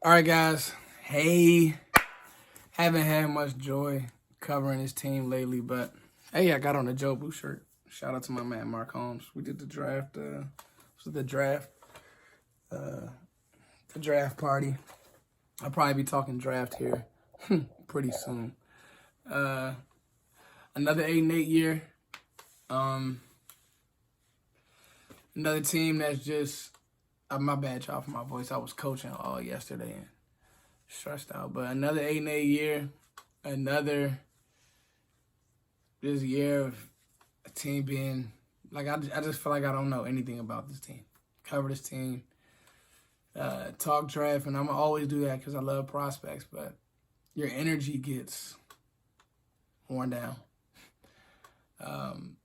All right, guys. Hey, haven't had much joy covering this team lately, but hey, I got on a Joe Blue shirt. Shout out to my man Mark Holmes. We did the draft. This was the draft party. I'll probably be talking draft here pretty soon. Another 8-8 year. Another team that's just. My bad, y'all, for my voice. I was coaching all yesterday and stressed out. But another 8-8 year. Another this year of a team being like I just feel like I don't know anything about this team. Cover this team, talk draft, and I'm gonna always do that because I love prospects. But your energy gets worn down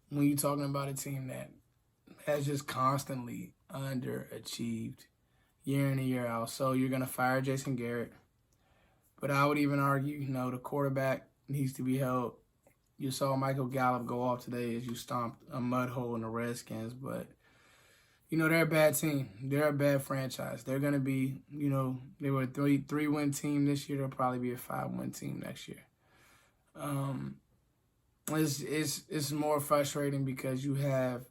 when you're talking about a team that has just constantly underachieved year in and year out. So you're gonna fire Jason Garrett, but I would even argue, the quarterback needs to be held. You saw Michael Gallup go off today as you stomped a mud hole in the Redskins, but they're a bad team. They're a bad franchise. They're gonna be, they were a three-win team this year. They'll probably be a 5-win team next year. It's more frustrating because you have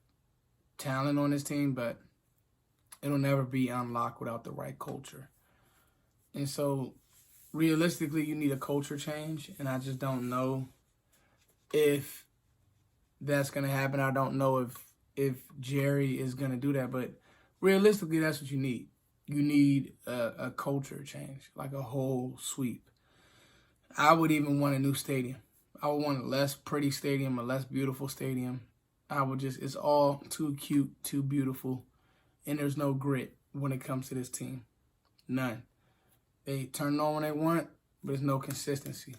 talent on this team, but it'll never be unlocked without the right culture. And so, realistically, you need a culture change, and I just don't know if that's going to happen. I don't know if Jerry is going to do that, but realistically, that's what you need. You need a culture change, like a whole sweep. I would even want a new stadium. I would want a less pretty stadium, a less beautiful stadium. It's all too cute, too beautiful, and there's no grit when it comes to this team. None. They turn it on when they want, but there's no consistency.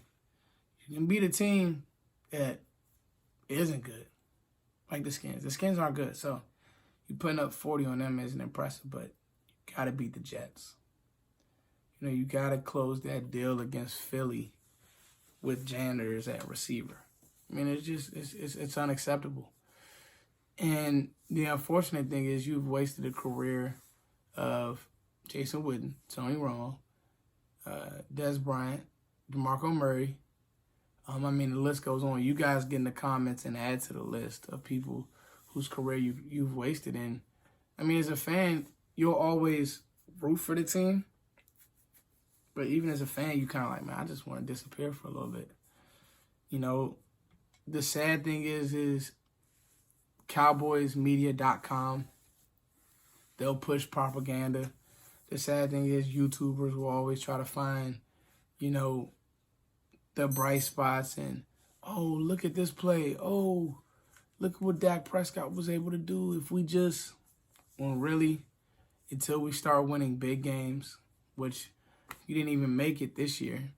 You can beat a team that isn't good, like the Skins. The Skins aren't good, so you putting up 40 on them isn't impressive, but you got to beat the Jets. You got to close that deal against Philly with janitors at receiver. I mean, it's unacceptable. And the unfortunate thing is you've wasted a career of Jason Witten, Tony Romo, Des Bryant, DeMarco Murray. The list goes on. You guys get in the comments and add to the list of people whose career you've wasted. And, as a fan, you'll always root for the team. But even as a fan, you kind of like, man, I just want to disappear for a little bit. The sad thing is CowboysMedia.com. They'll push propaganda. The sad thing is YouTubers will always try to find, the bright spots and, oh, look at this play. Oh, look at what Dak Prescott was able to do if we just, when really, until we start winning big games, which you didn't even make it this year.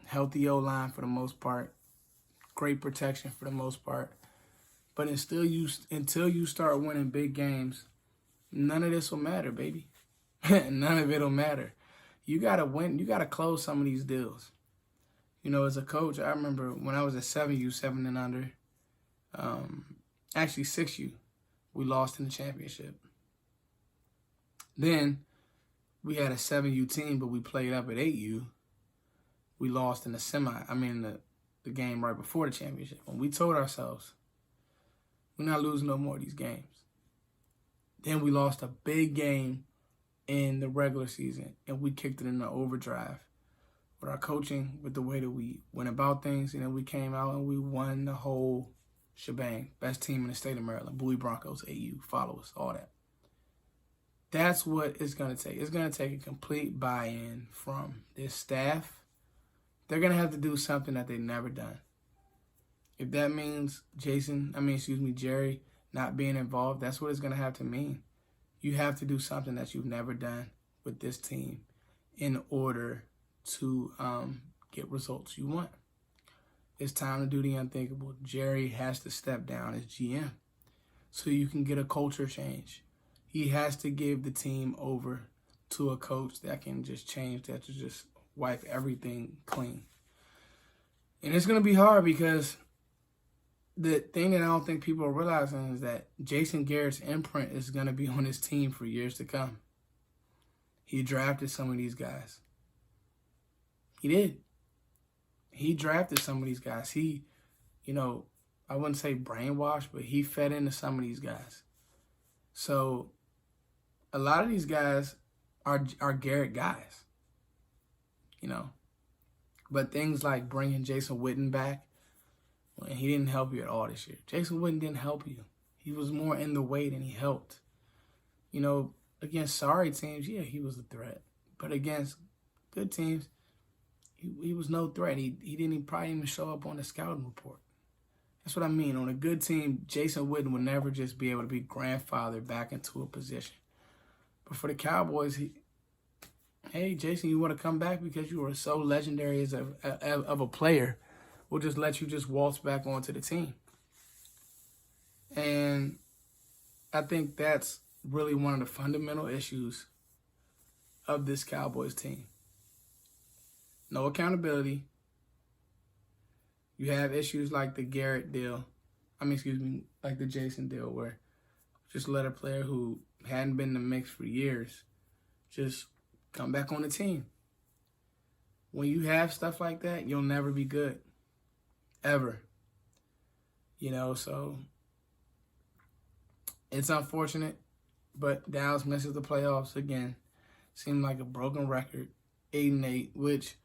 Healthy O-line for the most part. Great protection for the most part. But until you start winning big games, none of this will matter, baby. None of it will matter. You got to win. You got to close some of these deals. As a coach, I remember when I was at 7U, 7 and under, actually 6U, we lost in the championship. Then we had a 7U team, but we played up at 8U. We lost in the the game right before the championship. When we told ourselves, we're not losing no more of these games. Then we lost a big game in the regular season, and we kicked it in the overdrive with our coaching, with the way that we went about things, and then we came out and we won the whole shebang. Best team in the state of Maryland, Bowie Broncos, AU, followers, all that. That's what it's going to take. It's going to take a complete buy-in from this staff. They're going to have to do something that they've never done. If that means Jerry not being involved, that's what it's going to have to mean. You have to do something that you've never done with this team in order to get results you want. It's time to do the unthinkable. Jerry has to step down as GM so you can get a culture change. He has to give the team over to a coach that can just change that, to just wipe everything clean. And it's going to be hard because the thing that I don't think people are realizing is that Jason Garrett's imprint is going to be on his team for years to come. He drafted some of these guys. He did. He drafted some of these guys. He, I wouldn't say brainwashed, but he fed into some of these guys. So a lot of these guys are Garrett guys, But things like bringing Jason Witten back, well, he didn't help you at all this year. Jason Witten didn't help you. He was more in the way than he helped. Against sorry teams, yeah, he was a threat. But against good teams, he was no threat. He didn't probably even show up on the scouting report. That's what I mean. On a good team, Jason Witten would never just be able to be grandfathered back into a position. But for the Cowboys, hey, Jason, you want to come back because you were so legendary as of a player? We'll just let you just waltz back onto the team. And I think that's really one of the fundamental issues of this Cowboys team. No accountability. You have issues like the Garrett deal. Like the Jason deal, where just let a player who hadn't been in the mix for years just come back on the team. When you have stuff like that, you'll never be good. Ever. So it's unfortunate, but Dallas misses the playoffs again. Seemed like a broken record, 8-8, which,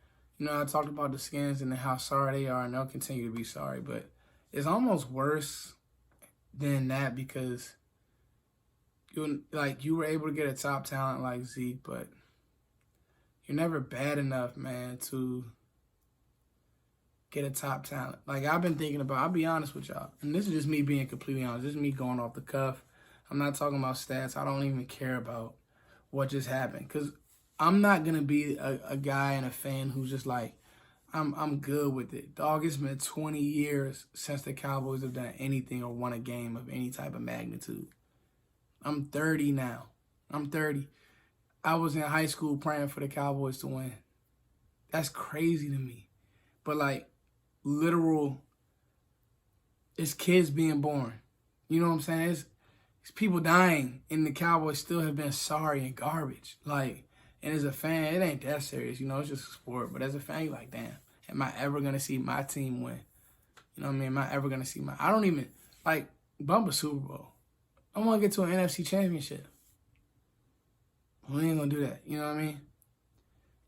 I talked about the Skins and how sorry they are, and they'll continue to be sorry, but it's almost worse than that because you were able to get a top talent like Zeke, but you're never bad enough, man, to get a top talent. Like, I've been thinking about, I'll be honest with y'all, and this is just me being completely honest. This is me going off the cuff. I'm not talking about stats. I don't even care about what just happened because I'm not going to be a guy and a fan who's just like, I'm good with it. Dog, it's been 20 years since the Cowboys have done anything or won a game of any type of magnitude. I'm 30 now. I'm 30. I was in high school praying for the Cowboys to win. That's crazy to me. But, literal, it's kids being born. You know what I'm saying? It's people dying, and the Cowboys still have been sorry and garbage. And as a fan, it ain't that serious. It's just a sport. But as a fan, you're like, damn, am I ever going to see my team win? You know what I mean? Am I ever going to see I don't even, bump a Super Bowl. I want to get to an NFC championship. We ain't going to do that. You know what I mean?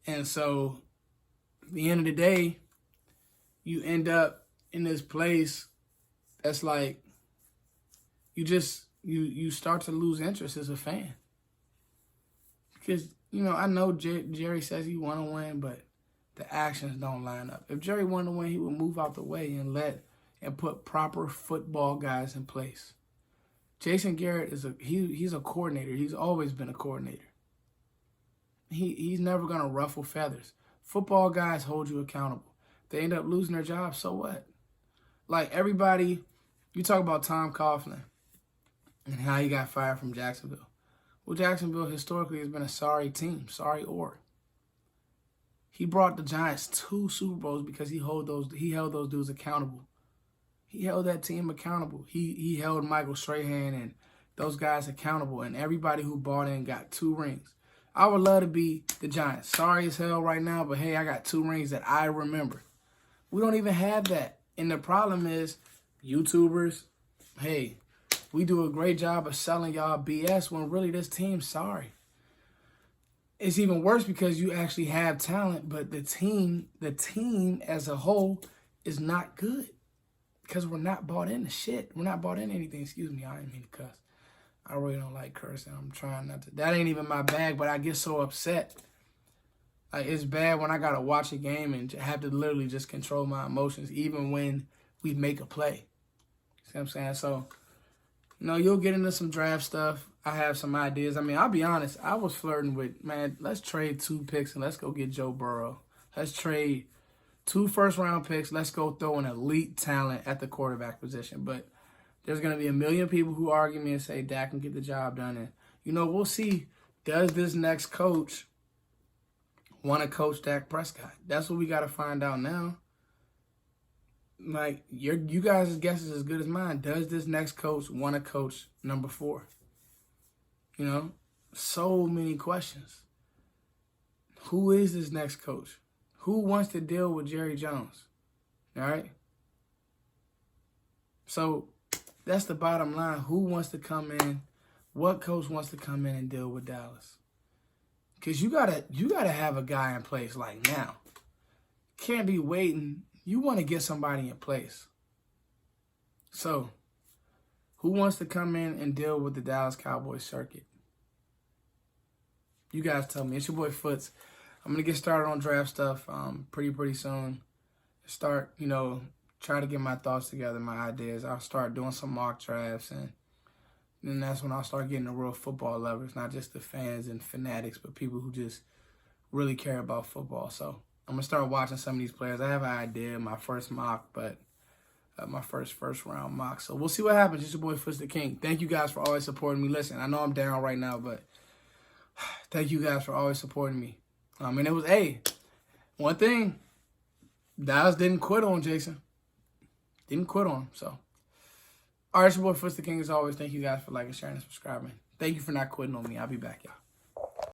And so, at the end of the day, you end up in this place that's like, you start to lose interest as a fan. Because, I know Jerry says he want to win, but the actions don't line up. If Jerry wanted to win, he would move out the way and put proper football guys in place. Jason Garrett he's a coordinator. He's always been a coordinator. He's never going to ruffle feathers. Football guys hold you accountable. They end up losing their job, so what? Everybody, you talk about Tom Coughlin and how he got fired from Jacksonville. Well, Jacksonville historically has been a sorry team, sorry org. He brought the Giants 2 Super Bowls because he held those dudes accountable. He held that team accountable. He held Michael Strahan and those guys accountable, and everybody who bought in got 2 rings. I would love to be the Giants. Sorry as hell right now, but hey, I got 2 rings that I remember. We don't even have that. And the problem is, YouTubers, hey, we do a great job of selling y'all BS when really this team's sorry. It's even worse because you actually have talent, but the team as a whole is not good because we're not bought into shit. We're not bought into anything. Excuse me, I didn't mean to cuss. I really don't like cursing. I'm trying not to. That ain't even my bag, but I get so upset. It's bad when I got to watch a game and have to literally just control my emotions, even when we make a play. See what I'm saying? So, you'll get into some draft stuff. I have some ideas. I'll be honest. I was flirting with, man, let's trade 2 picks and let's go get Joe Burrow. Let's trade 2 first-round picks. Let's go throw an elite talent at the quarterback position. But there's going to be a million people who argue me and say Dak can get the job done. And, we'll see. Does this next coach want to coach Dak Prescott? That's what we got to find out now. You guys' guess is as good as mine. Does this next coach want to coach number 4? So many questions. Who is this next coach? Who wants to deal with Jerry Jones? All right? So that's the bottom line. Who wants to come in? What coach wants to come in and deal with Dallas? Because you gotta have a guy in place like now. Can't be waiting. You want to get somebody in place. So, who wants to come in and deal with the Dallas Cowboys circuit? You guys tell me. It's your boy Foots. I'm going to get started on draft stuff pretty soon. Start, try to get my thoughts together, my ideas. I'll start doing some mock drafts, and then that's when I'll start getting the real football lovers, not just the fans and fanatics, but people who just really care about football. So I'm going to start watching some of these players. I have an idea, my first mock, but my first round mock. So we'll see what happens. It's your boy Foots the King. Thank you guys for always supporting me. Listen, I know I'm down right now, but thank you guys for always supporting me. And it was, one thing, Dallas didn't quit on Jason. Didn't quit on him, so. All right, it's your boy Foots the King as always. Thank you guys for liking, sharing, and subscribing. Thank you for not quitting on me. I'll be back, y'all.